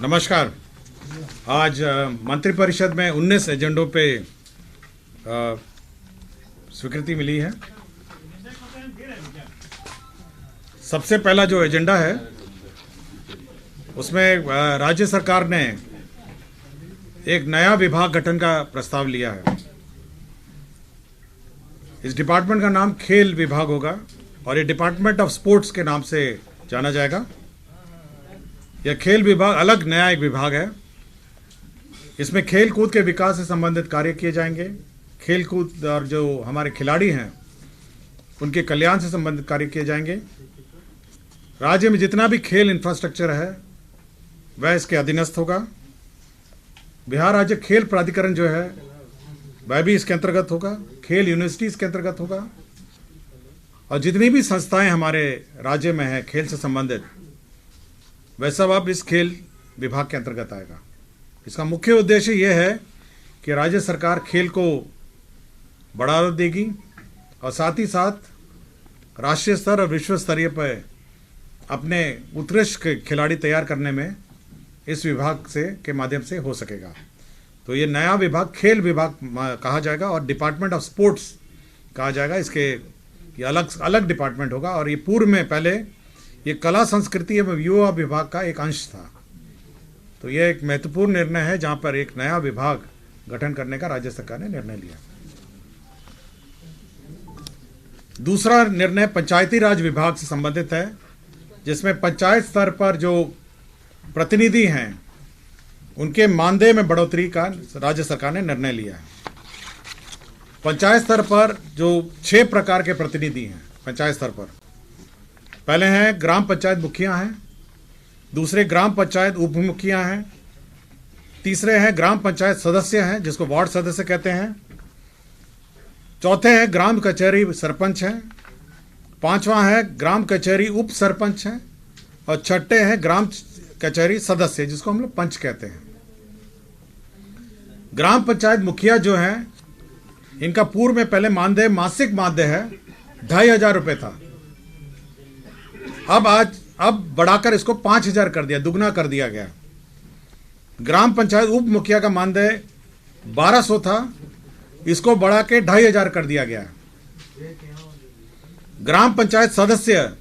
नमस्कार। आज मंत्रिपरिषद में 19 एजेंडों पे स्वीकृति मिली है। सबसे पहला जो एजेंडा है उसमें राज्य सरकार ने एक नया विभाग गठन का प्रस्ताव लिया है। इस डिपार्टमेंट का नाम खेल विभाग होगा और ये डिपार्टमेंट ऑफ स्पोर्ट्स के नाम से जाना जाएगा। यह खेल विभाग अलग नया एक विभाग है। इसमें खेल कूद के विकास से संबंधित कार्य किए जाएंगे। खेल कूद और जो हमारे खिलाड़ी हैं उनके कल्याण से संबंधित कार्य किए जाएंगे। राज्य में जितना भी खेल इंफ्रास्ट्रक्चर है वह इसके अधीनस्थ होगा। बिहार राज्य खेल प्राधिकरण जो है वह भी इसके अंतर्गत होगा। खेल यूनिवर्सिटी इसके अंतर्गत होगा और जितनी भी संस्थाएं हमारे राज्य में हैं खेल से संबंधित वह सब अब इस खेल विभाग के अंतर्गत आएगा। इसका मुख्य उद्देश्य यह है कि राज्य सरकार खेल को बढ़ावा देगी और साथ ही साथ राष्ट्रीय स्तर और विश्व स्तरीय पर अपने उत्कृष्ट खिलाड़ी तैयार करने में इस विभाग से के माध्यम से हो सकेगा। तो ये नया विभाग खेल विभाग कहा जाएगा और डिपार्टमेंट ऑफ स्पोर्ट्स कहा जाएगा। इसके ये अलग अलग डिपार्टमेंट होगा और ये पूर्व में पहले ये कला संस्कृति एवं युवा विभाग का एक अंश था। तो यह एक महत्वपूर्ण निर्णय है जहां पर एक नया विभाग गठन करने का राज्य सरकार ने निर्णय लिया। दूसरा निर्णय पंचायती राज विभाग से संबंधित है, जिसमें पंचायत स्तर पर जो प्रतिनिधि हैं उनके मानदेय में बढ़ोतरी का राज्य सरकार ने निर्णय लिया है। पंचायत स्तर पर जो 6 प्रकार के प्रतिनिधि हैं पंचायत स्तर पर, पहले हैं ग्राम पंचायत मुखिया हैं, दूसरे ग्राम पंचायत उप मुखिया हैं, तीसरे हैं ग्राम पंचायत सदस्य हैं जिसको वार्ड सदस्य कहते हैं, चौथे हैं ग्राम कचहरी सरपंच हैं, पांचवा है ग्राम कचहरी उप सरपंच हैं और छठे हैं ग्राम कचहरी सदस्य जिसको हम लोग पंच कहते हैं। ग्राम पंचायत मुखिया जो हैं इनका पूर्व में पहले मानदेय मासिक मानदेय है 2500 रुपये था। अब बढ़ाकर इसको 5000 कर दिया, दुगना कर दिया गया। ग्राम पंचायत उप मुखिया का मानदेय 1200 था, इसको बढ़ा के 2500 कर दिया गया। ग्राम पंचायत सदस्य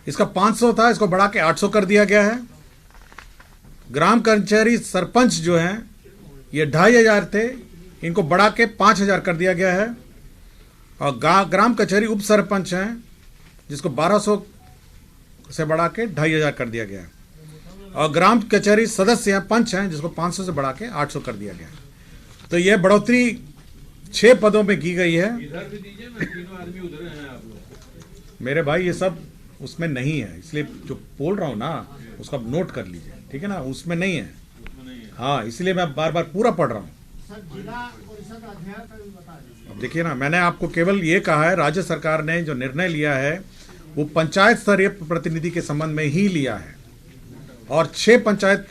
इसका 500 था, इसको बढ़ा के 800 कर दिया गया है। ग्राम कचहरी सरपंच जो हैं ये 2500 थे, इनको बढ़ा के 5000 कर दिया गया है। और ग्राम कचहरी उप सरपंच हैं जिसको 1200 से बढ़ा के 2500 कर दिया गया। और ग्राम कचहरी सदस्य हैं पंच हैं जिसको 500 से बढ़ा के 800 कर दिया गया। तो यह बढ़ोतरी 6 पदों में की गई है। मेरे भाई ये सब उसमें नहीं है, इसलिए जो बोल रहा हूं ना उसको आप नोट कर लीजिए, ठीक है ना। उसमें नहीं है, हाँ, इसलिए मैं बार बार पूरा पढ़ रहा हूं। अब देखिए ना, मैंने आपको केवल ये कहा है राज्य सरकार ने जो निर्णय लिया है वो पंचायत स्तरीय प्रतिनिधि के संबंध में ही लिया है और 6 पंचायत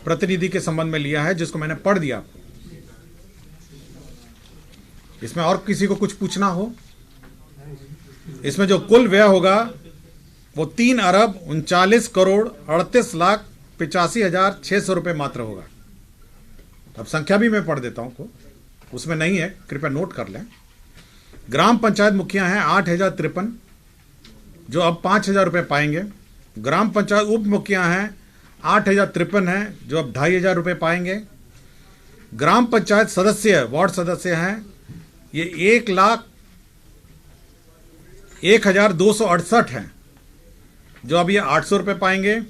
प्रतिनिधि के संबंध में लिया है जिसको मैंने पढ़ दिया आपको। इसमें और किसी को कुछ पूछना हो? इसमें जो कुल व्यय होगा वो 3,39,38,38,85,600 रुपये मात्र होगा। अब संख्या भी मैं पढ़ देता हूं, उसमें नहीं है, कृपया नोट कर लें। ग्राम पंचायत मुखिया हैं 8,053 जो अब 5,000 रुपये पाएंगे। ग्राम पंचायत उप मुखिया हैं 8,053 हैं जो अब 2,500 रुपये पाएंगे। ग्राम पंचायत सदस्य वार्ड सदस्य हैं ये 1,0268 हैं जो अब ये 800 रुपये पाएंगे।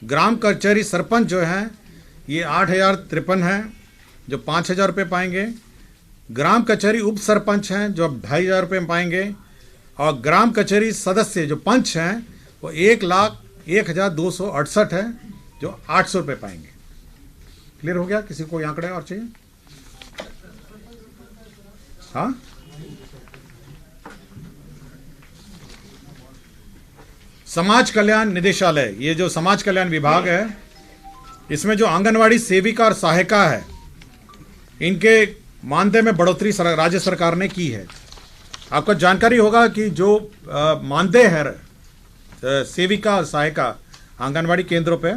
ग्राम कचहरी सरपंच जो हैं ये 8,053 हैं जो 5,000 रुपये पाएंगे। ग्राम कचहरी उप सरपंच हैं जो अब 2,500 रुपये पाएंगे। और ग्राम कचहरी सदस्य जो पंच हैं वो 1,01,268 है जो 800 रुपये पाएंगे। क्लियर हो गया? किसी को आंकड़े और चाहिए? हाँ, समाज कल्याण निदेशालय, ये जो समाज कल्याण विभाग है इसमें जो आंगनवाड़ी सेविका और सहायिका है इनके मानदेय में बढ़ोतरी राज्य सरकार ने की है। आपको जानकारी होगा कि जो मानदेय है सेविका और सहायिका आंगनवाड़ी केंद्रों पे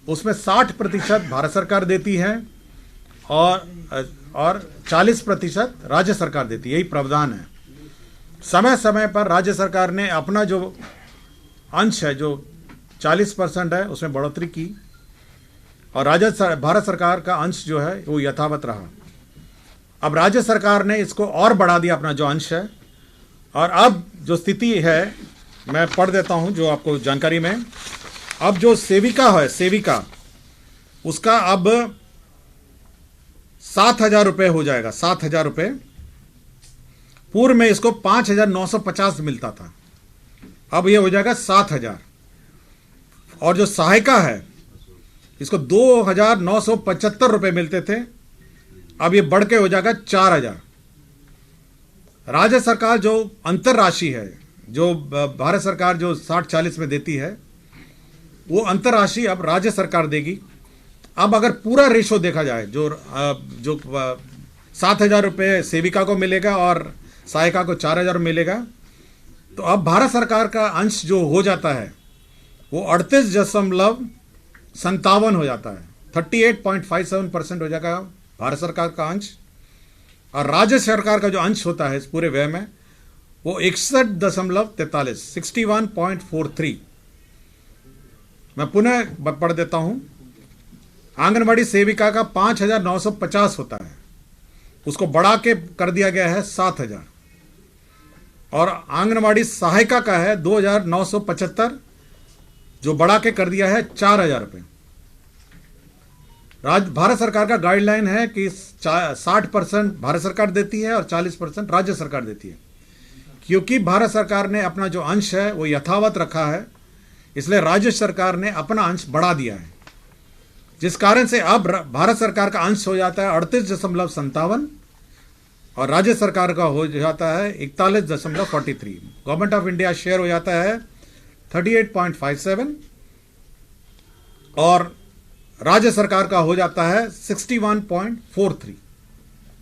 उसमें 60% भारत सरकार देती है और 40% राज्य सरकार देती है। यही प्रावधान है। समय समय पर राज्य सरकार ने अपना जो अंश है, जो 40% है, उसमें बढ़ोतरी की और भारत सरकार का अंश जो है वो यथावत रहा। अब राज्य सरकार ने इसको और बढ़ा दिया, अपना जो अंश है। और अब जो स्थिति है, मैं पढ़ देता हूं जो आपको जानकारी में। अब जो सेविका है, सेविका, उसका अब 7,000 रुपये हो जाएगा, 7,000 रुपये। पूर्व में इसको 5,950 मिलता था, अब ये हो जाएगा 7,000। और जो सहायिका है, इसको 2,975 रुपये मिलते थे, अब ये बढ़ के हो जाएगा 4,000। राज्य सरकार जो अंतर राशि है, जो भारत सरकार जो 60-40 में देती है, वो अंतर राशि अब राज्य सरकार देगी। अब अगर पूरा रेशो देखा जाए, जो 7,000 रुपये सेविका को मिलेगा और सहायिका को 4,000 मिलेगा, तो अब भारत सरकार का अंश जो हो जाता है वो 38.57 हो जाता है। 38.57% हो जाएगा भारत सरकार का अंश। और राज्य सरकार का जो अंश होता है इस पूरे व्यय में, वो 61.43, 61.43। मैं पुनः पढ़ देता हूं। आंगनबाड़ी सेविका का 5,950 होता है, उसको बढ़ा के कर दिया गया है 7,000। और आंगनबाड़ी सहायिका का है 2,975, जो बढ़ा के कर दिया है 4,000 रुपये। भारत सरकार का गाइडलाइन है कि 60% भारत सरकार देती है और 40% राज्य सरकार देती है। क्योंकि भारत सरकार ने अपना जो अंश है वो यथावत रखा है, इसलिए राज्य सरकार ने अपना अंश बढ़ा दिया है, जिस कारण से अब भारत सरकार का अंश हो जाता है 38.57 और राज्य सरकार का हो जाता है 41.43। गवर्नमेंट ऑफ इंडिया शेयर हो जाता है 38.57 और राज्य सरकार का हो जाता है 61.43।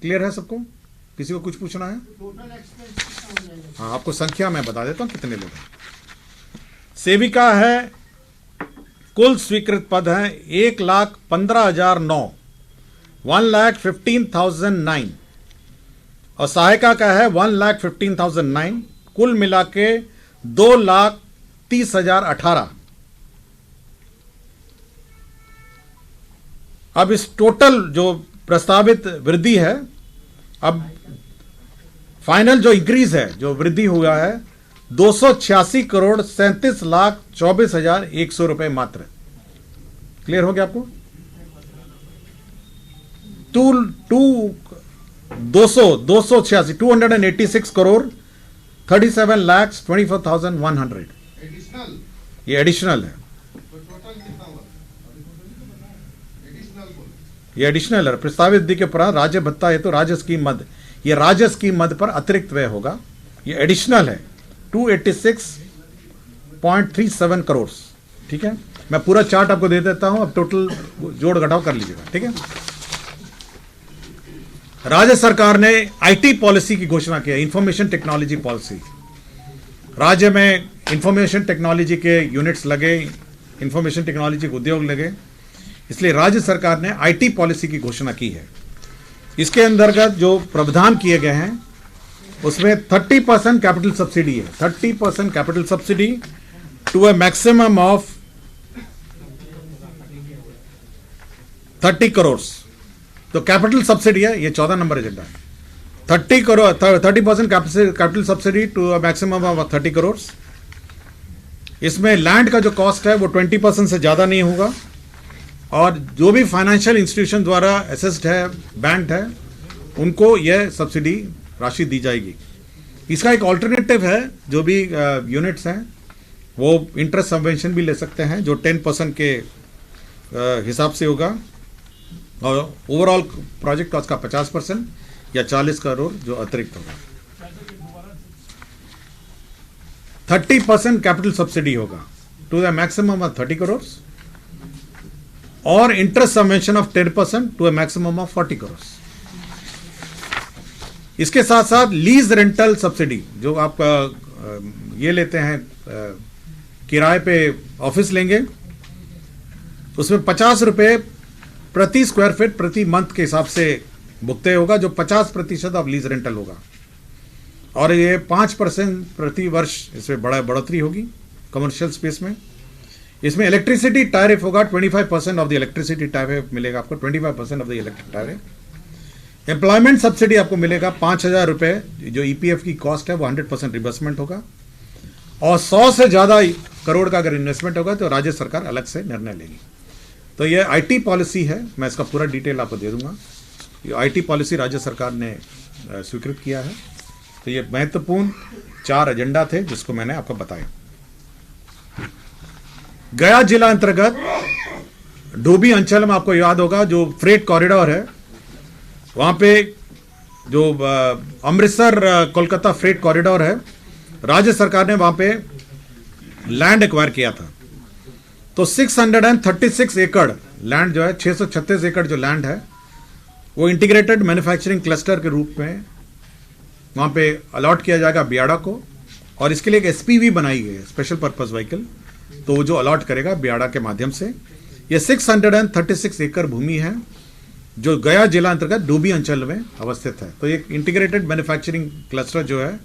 क्लियर है सबको? किसी को कुछ पूछना है? हाँ, आपको संख्या मैं बता देता हूं कितने लोग हैं। सेविका है, कुल स्वीकृत पद है 1,15,009, 1,15,009। और सहायिका का है 1,15,009। कुल मिला के 2,30,018। अब इस टोटल जो प्रस्तावित वृद्धि है, अब फाइनल जो इंक्रीज है, जो वृद्धि हुआ है 286,37,24,100 रुपए मात्र। क्लियर हो गया आपको? 286 करोड़ 37,24,100। ये एडिशनल है, ये एडिशनल है। प्रस्तावित वृद्धि के उपरांत राज्य भत्ता हेतु राज्य स्कीम मद, ये राज्य स्कीम मद पर अतिरिक्त व्यय होगा, ये एडिशनल है 286.37 करोड़। ठीक है, मैं पूरा चार्ट आपको दे देता हूं, अब टोटल जोड़ घटाव कर लीजिएगा। ठीक है, राज्य सरकार ने आईटी पॉलिसी की घोषणा की है, इंफॉर्मेशन टेक्नोलॉजी पॉलिसी। राज्य में इंफॉर्मेशन टेक्नोलॉजी के यूनिट्स लगे, इंफॉर्मेशन टेक्नोलॉजी के उद्योग लगे, इसलिए राज्य सरकार ने आईटी पॉलिसी की घोषणा की है। इसके अंतर्गत जो प्रावधान किए गए हैं उसमें 30% कैपिटल सब्सिडी है, 30% capital subsidy to a maximum of 30 crore. तो कैपिटल सब्सिडी है, ये 14 नंबर एजेंडा है। 30% capital subsidy to a maximum of 30 crore. इसमें लैंड का जो कॉस्ट है वो 20% से ज्यादा नहीं होगा और जो भी फाइनेंशियल इंस्टीट्यूशन द्वारा असेस्ड है, बैंक्ड है, उनको यह सब्सिडी राशि दी जाएगी। इसका एक ऑल्टरनेटिव है, जो भी यूनिट्स हैं वो इंटरेस्ट सबवेंशन भी ले सकते हैं, जो 10% के हिसाब से होगा और ओवरऑल प्रोजेक्ट कॉस्ट का 50% या 40 करोड़ जो अतिरिक्त होगा। 30% कैपिटल सब्सिडी होगा to the maximum of 30 crore और interest subvention of 10% to a maximum of 40 crore. इसके साथ साथ लीज रेंटल सब्सिडी, जो आप ये लेते हैं, किराए पे ऑफिस लेंगे उसमें 50 रुपये प्रति स्क्वायर फीट प्रति मंथ के हिसाब से भुगते होगा, जो 50% ऑफ लीज रेंटल होगा। और ये 5% प्रति वर्ष इसमें बढ़ोतरी होगी कमर्शियल स्पेस में। इसमें इलेक्ट्रिसिटी टैरिफ होगा 25% ऑफ द इलेक्ट्रिसिटी टैरिफ मिलेगा आपको, 25% of the electric tariff. Employment subsidy आपको मिलेगा 5,000 रुपये, जो ईपीएफ की कॉस्ट है वो 100% रिबर्समेंट होगा। और 100 से ज़्यादा करोड़ का अगर इन्वेस्टमेंट होगा तो राज्य सरकार अलग से निर्णय लेगी। तो ये आईटी पॉलिसी है, मैं इसका पूरा डिटेल आपको दे दूंगा। ये आईटी पॉलिसी राज्य सरकार ने स्वीकृत किया है। तो ये महत्वपूर्ण 4 एजेंडा थे जिसको मैंने आपको बताया। गया जिला अंतर्गत डोभी अंचल में आपको याद होगा जो फ्रेट कॉरिडोर है, वहां पे जो अमृतसर कोलकाता फ्रेट कॉरिडोर है, राज्य सरकार ने वहां पे लैंड एक्वायर किया था। तो 636 एकड़ लैंड जो है, 636 एकड़ जो लैंड है वो इंटीग्रेटेड मैन्युफैक्चरिंग क्लस्टर के रूप में वहां पे अलॉट किया जाएगा बियाड़ा को। और इसके लिए एक एसपीवी बनाई गई है, स्पेशल पर्पस व्हीकल, तो वो जो अलॉट करेगा बियाड़ा के माध्यम से। ये 636 एकड़ भूमि है जो गया जिला अंतर्गत डोभी अंचल में अवस्थित है। तो एक इंटीग्रेटेड मैन्युफैक्चरिंग क्लस्टर जो है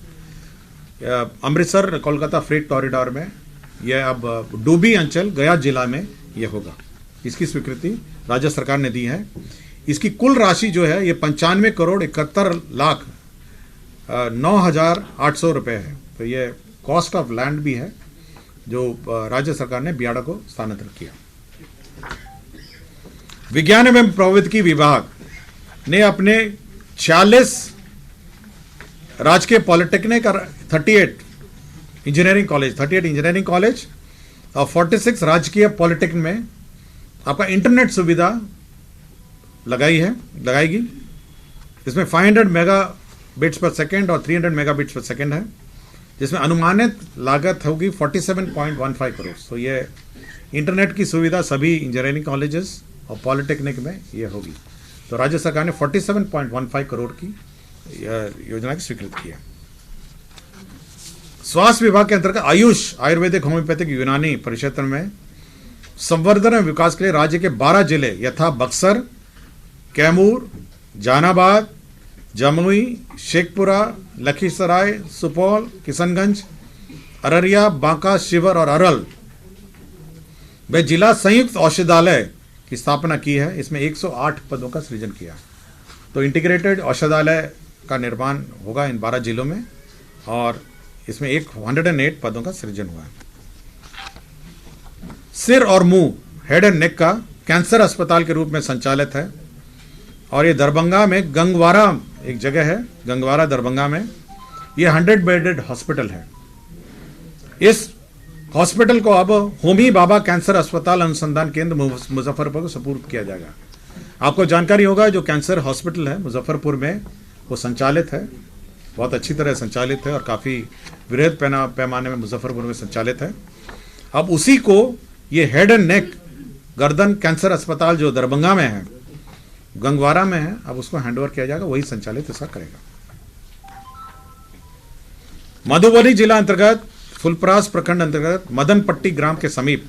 अमृतसर कोलकाता फ्रेट कॉरिडोर में, यह अब डोभी अंचल गया जिला में यह होगा। इसकी स्वीकृति राज्य सरकार ने दी है। इसकी कुल राशि जो है ये 95,71,09,800 रुपये है। तो ये कॉस्ट ऑफ लैंड भी है जो राज्य सरकार ने बियाड़ा को स्थानांतरित किया। विज्ञान एवं प्रौद्योगिकी विभाग ने अपने 46 राजकीय पॉलिटेक्निक और 38 इंजीनियरिंग कॉलेज और 46 राजकीय पॉलिटेक्निक में आपका इंटरनेट सुविधा लगाएगी। इसमें 500 मेगाबिट्स पर सेकेंड और 300 मेगाबिट्स पर सेकेंड है, जिसमें अनुमानित लागत होगी 47.15 करोड़। तो ये इंटरनेट की सुविधा सभी इंजीनियरिंग कॉलेजेस और पॉलिटेक्निक में ये होगी। तो राज्य सरकार ने 47.15 करोड़ की योजना की स्वीकृत की है। स्वास्थ्य विभाग के अंतर्गत आयुष, आयुर्वेदिक, होम्योपैथिक, यूनानी परिक्षेत्र में संवर्धन एवं विकास के लिए राज्य के 12 जिले यथा बक्सर, कैमूर, जहानाबाद, जमुई, शेखपुरा, लखीसराय, सुपौल, किशनगंज, अररिया, बांका, शिवहर और अरवल वे जिला संयुक्त औषधालय की स्थापना की है। इसमें 108 पदों का सृजन किया। तो इंटीग्रेटेड औषधालय का निर्माण होगा इन 12 जिलों में और इसमें 108 पदों का सृजन हुआ है। सिर और मुंह, हेड एंड नेक का कैंसर अस्पताल के रूप में संचालित है और ये दरभंगा में गंगवारा एक जगह है, गंगवारा दरभंगा में ये 100 बेडेड हॉस्पिटल है। इस हॉस्पिटल को अब होमी बाबा कैंसर अस्पताल अनुसंधान केंद्र मुजफ्फरपुर को सुपुर्द किया जाएगा। आपको जानकारी होगा जो कैंसर हॉस्पिटल है मुजफ्फरपुर में वो संचालित है, बहुत अच्छी तरह संचालित है और काफ़ी वृहद पैमाने में मुजफ्फरपुर में संचालित है। अब उसी को ये हेड एंड नेक गर्दन कैंसर अस्पताल जो दरभंगा में है, गंगवारा में है, अब उसको हैंडओवर किया जाएगा, वही संचालित ऐसा करेगा। मधुबनी जिला अंतर्गत फुलपरास प्रखंड अंतर्गत मदनपट्टी ग्राम के समीप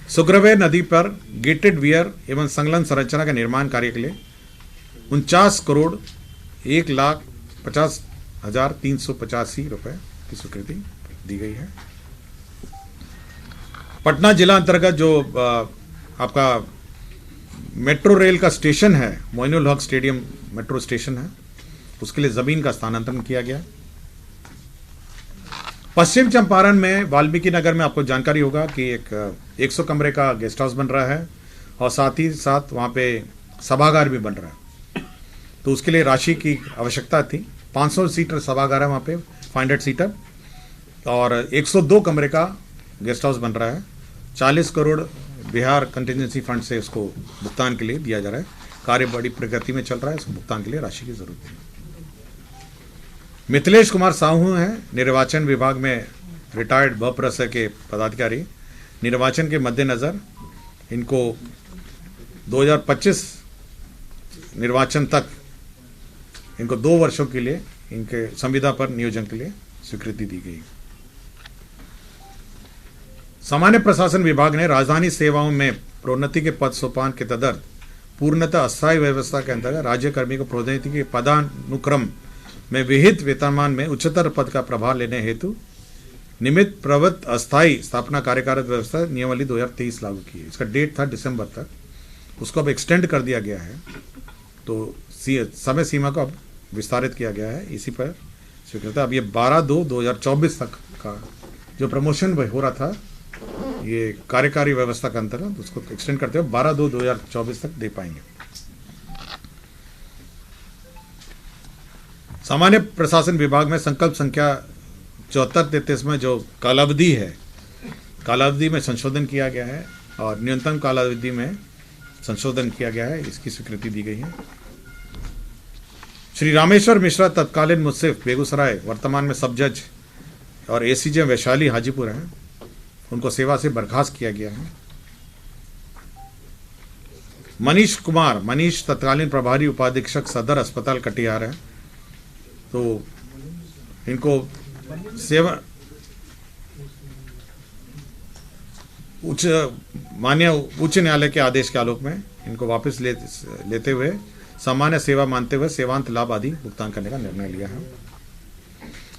सुग्रवे नदी पर गेटेड वियर एवं संलग्न संरचना के निर्माण कार्य के लिए 49 करोड़ 1,50,385 रुपए की स्वीकृति दी गई है। पटना जिला अंतर्गत जो आपका मेट्रो रेल का स्टेशन है, Moinul Haq stadium metro station है, उसके लिए जमीन का स्थानांतरण किया गया। पश्चिम चंपारण में वाल्मीकि नगर में आपको जानकारी होगा कि एक 100 कमरे का गेस्ट हाउस बन रहा है और साथ ही साथ वहाँ पे सभागार भी बन रहा है। तो उसके लिए राशि की आवश्यकता थी। 500 सीटर सभागार है वहाँ पे, 500 सीटर, और 102 कमरे का गेस्ट हाउस बन रहा है। 40 करोड़ बिहार कंटिजेंसी फंड से उसको भुगतान के लिए दिया जा रहा है। कार्य बड़ी प्रगति में चल रहा है, इसको भुगतान के लिए राशि की जरूरत है। मिथिलेश कुमार साहू हैं निर्वाचन विभाग में रिटायर्ड बप्रस के पदाधिकारी। निर्वाचन के मद्देनज़र इनको 2025 निर्वाचन तक इनको 2 वर्षों के लिए इनके संविदा पर नियोजन के लिए स्वीकृति दी गई। सामान्य प्रशासन विभाग ने राजधानी सेवाओं में प्रोन्नति के पद सोपान के तदर्थ पूर्णतः अस्थायी व्यवस्था के अंतर्गत राज्य कर्मी को प्रोन्नति के पदानुक्रम में विहित वेतनमान में उच्चतर पद का प्रभाव लेने हेतु निमित्त प्रवृत्त अस्थायी स्थापना कार्यकारिक व्यवस्था नियमावली 2023 लागू की है। इसका डेट था दिसंबर तक, उसको अब एक्सटेंड कर दिया गया है, तो समय सीमा को अब विस्तारित किया गया है। इसी पर स्वीकृति अब ये 12/2/2024 तक का जो प्रमोशन हो रहा था ये कार्यकारी व्यवस्था के अंतर्गत, उसको एक्सटेंड करते हुए 12/2/2024 तक दे पाएंगे। सामान्य प्रशासन विभाग में संकल्प संख्या 7433 में जो कालावधि है, कालावधि में संशोधन किया गया है और न्यूनतम कालावधि में संशोधन किया गया है, इसकी स्वीकृति दी गई है। श्री रामेश्वर मिश्रा तत्कालीन मुंसिफ बेगूसराय, वर्तमान में सब जज और एसीजे वैशाली हाजीपुर हैं, उनको सेवा से बर्खास्त किया गया है। मनीष तत्कालीन प्रभारी उपाधीक्षक सदर अस्पताल कटिहार है, तो इनको सेवा माननीय उच्च न्यायालय के आदेश के आलोक में इनको वापस लेते हुए सामान्य सेवा मानते हुए सेवांत लाभ आदि भुगतान करने का निर्णय लिया है।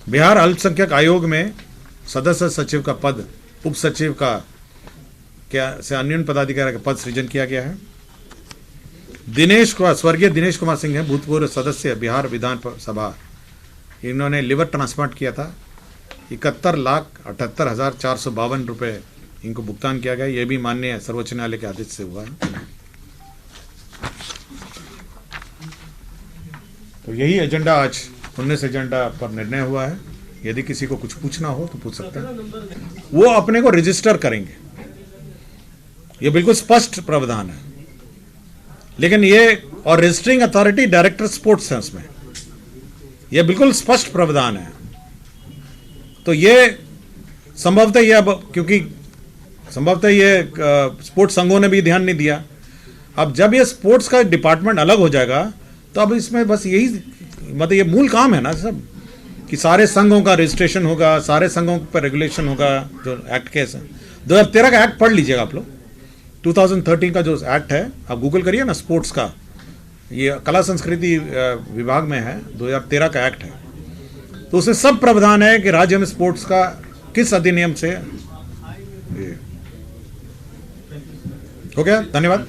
बिहार अल्पसंख्यक आयोग में सदस्य सचिव का पद उप सचिव का से अन्य पदाधिकारी का पद सृजन किया गया है। स्वर्गीय दिनेश कुमार सिंह है, भूतपूर्व सदस्य बिहार विधान सभा, इन्होंने लिवर ट्रांसप्लांट किया था। 71,78,452 रुपये इनको भुगतान किया गया। यह भी माननीय सर्वोच्च न्यायालय के आदेश से हुआ है। तो यही एजेंडा आज 19 एजेंडा पर निर्णय हुआ है। यदि किसी को कुछ पूछना हो तो पूछ सकते हैं। वो अपने को रजिस्टर करेंगे, ये बिल्कुल स्पष्ट प्रावधान है। लेकिन ये और रजिस्टरिंग अथॉरिटी डायरेक्टर स्पोर्ट्स है, उसमें यह बिल्कुल स्पष्ट प्रावधान है। तो ये संभवतः ये अब क्योंकि संभवतः ये स्पोर्ट्स संघों ने भी ध्यान नहीं दिया। अब जब ये स्पोर्ट्स का डिपार्टमेंट अलग हो जाएगा तो अब इसमें बस यही मतलब ये मूल काम है ना सब, कि सारे संघों का रजिस्ट्रेशन होगा, सारे संघों पर रेगुलेशन होगा। जो एक्ट के 2013 का एक्ट पढ़ लीजिएगा आप लोग, 2013 का जो एक्ट है आप गूगल करिए ना, स्पोर्ट्स का, ये कला संस्कृति विभाग में है, 2013 का एक्ट है। तो उसमें सब प्रावधान है कि राज्य में स्पोर्ट्स का किस अधिनियम से हो गया। धन्यवाद।